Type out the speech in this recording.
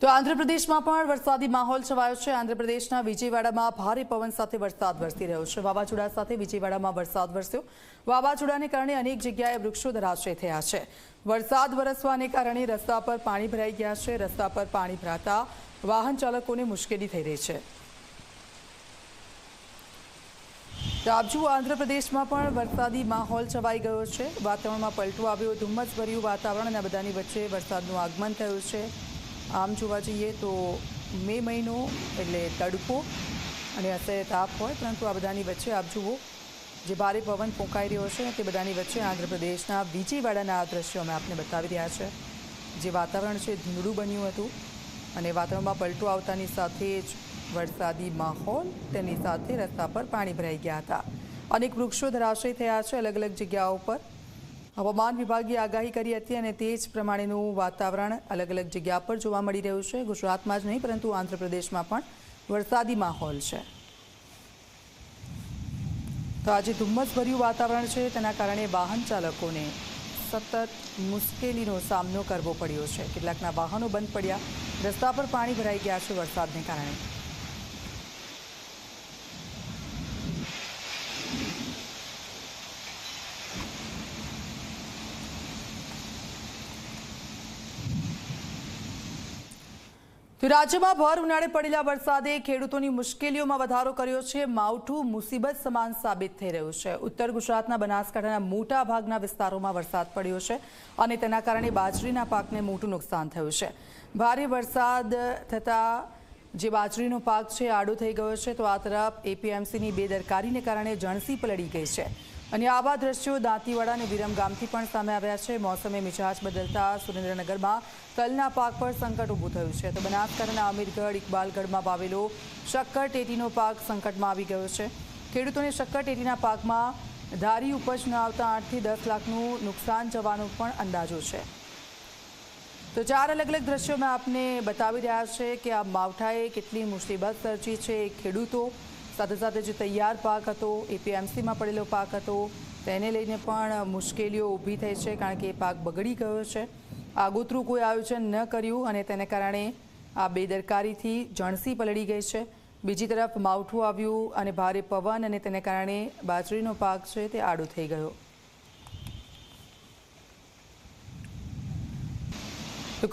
તો આંધ્રપ્રદેશમાં પણ વરસાદી માહોલ છવાયો છે। આંધ્રપ્રદેશના વિજયવાડામાં ભારે પવન સાથે વરસાદ વરસી રહ્યો છે। વાવાઝોડા સાથે વિજયવાડામાં વરસાદ વરસ્યો। વાવાઝોડાને કારણે અનેક જગ્યાએ વૃક્ષો ધરાશયી થયા છે। વરસાદ વરસવાને કારણે રસ્તા પર પાણી ભરાઈ ગયા છે। રસ્તા પર પાણી ભરાતા વાહન ચાલકોને મુશ્કેલી થઈ રહી છે। તો આપ જુઓ, આંધ્રપ્રદેશમાં પણ વરસાદી માહોલ છવાઈ ગયો છે। વાતાવરણમાં પલટો આવ્યો, ધુમ્મસભર્યું વાતાવરણ અને આ બધાની વચ્ચે વરસાદનું આગમન થયું છે। આમ જોવા જઈએ તો મે મહિનો એટલે તડકો અને અસહ્ય તાપ હોય, પરંતુ આ બધાની વચ્ચે આપ જુઓ જે ભારે પવન ફૂંકાઈ રહ્યો છે તે બધાની વચ્ચે આંધ્રપ્રદેશના વિજયવાડાના આ દ્રશ્યો અમે આપને બતાવી રહ્યા છે। જે વાતાવરણ છે ધૂંધળું બન્યું હતું અને વાતાવરણમાં પલટો આવતાની સાથે જ વરસાદી માહોલ, તેની સાથે રસ્તા પર પાણી ભરાઈ ગયા હતા। અનેક વૃક્ષો ધરાશયી થયા છે અલગ અલગ જગ્યાઓ પર। હવામાન વિભાગે આગાહી કરી હતી અને તે જ પ્રમાણેનું વાતાવરણ અલગ અલગ જગ્યા પર જોવા મળી રહ્યું છે। ગુજરાતમાં જ નહીં પરંતુ આંધ્રપ્રદેશમાં પણ વરસાદી માહોલ છે। તો આજે ધુમ્મસભર્યું વાતાવરણ છે, તેના કારણે વાહન ચાલકોને સતત મુશ્કેલીનો સામનો કરવો પડ્યો છે। કેટલાકના વાહનો બંધ પડ્યા, રસ્તા પર પાણી ભરાઈ ગયા છે વરસાદને કારણે। તો રાજ્યમાં ભર ઉનાળે પડેલા વરસાદે ખેડૂતોની મુશ્કેલીઓમાં વધારો કર્યો છે। માવઠું મુસીબત સમાન સાબિત થઈ રહ્યું છે। ઉત્તર ગુજરાતના બનાસકાંઠાના મોટા ભાગના વિસ્તારોમાં વરસાદ પડ્યો છે અને તેના કારણે બાજરીના પાકને મોટું નુકસાન થયું છે। ભારે વરસાદ થતાં જે બાજરીનો પાક છે આડો થઈ ગયો છે, તો આ તરફ એપીએમસીની બેદરકારીને કારણે જણસી પલળી ગઈ છે અને આવા દ્રશ્યો દાંતીવાડા અને વિરમગામથી પણ સામે આવ્યા છે। મોસમે મિજાજ બદલતા સુરેન્દ્રનગરમાં તલના પાક પર સંકટ ઊભું થયું છે। તો બનાસકાંઠાના અમીરગઢ, ઇકબાલગઢમાં વાવેલો શક્કર ટેટીનો પાક સંકટમાં આવી ગયો છે। ખેડૂતોને શક્કર ટેટીના પાકમાં ધારી ઉપજ ન આવતા 8 થી 10 લાખનું નુકસાન જવાનો પણ અંદાજો છે। તો 4 અલગ અલગ દ્રશ્યો મેં આપને બતાવી રહ્યા છે કે આ માવઠાએ કેટલી મુસીબત સર્જી છે। ખેડૂતો સાથે સાથે જે તૈયાર પાક હતો, એપીએમસીમાં પડેલો પાક હતો, તેને લઈને પણ મુશ્કેલીઓ ઊભી થઈ છે, કારણ કે એ પાક બગડી ગયો છે। આગોતરું કોઈ આયોજન ન કર્યું અને તેને કારણે આ બેદરકારીથી જણસી પલળી ગઈ છે। બીજી તરફ માવઠું આવ્યું અને ભારે પવન અને તેને કારણે બાજરીનો પાક છે તે આડો થઈ ગયો। તો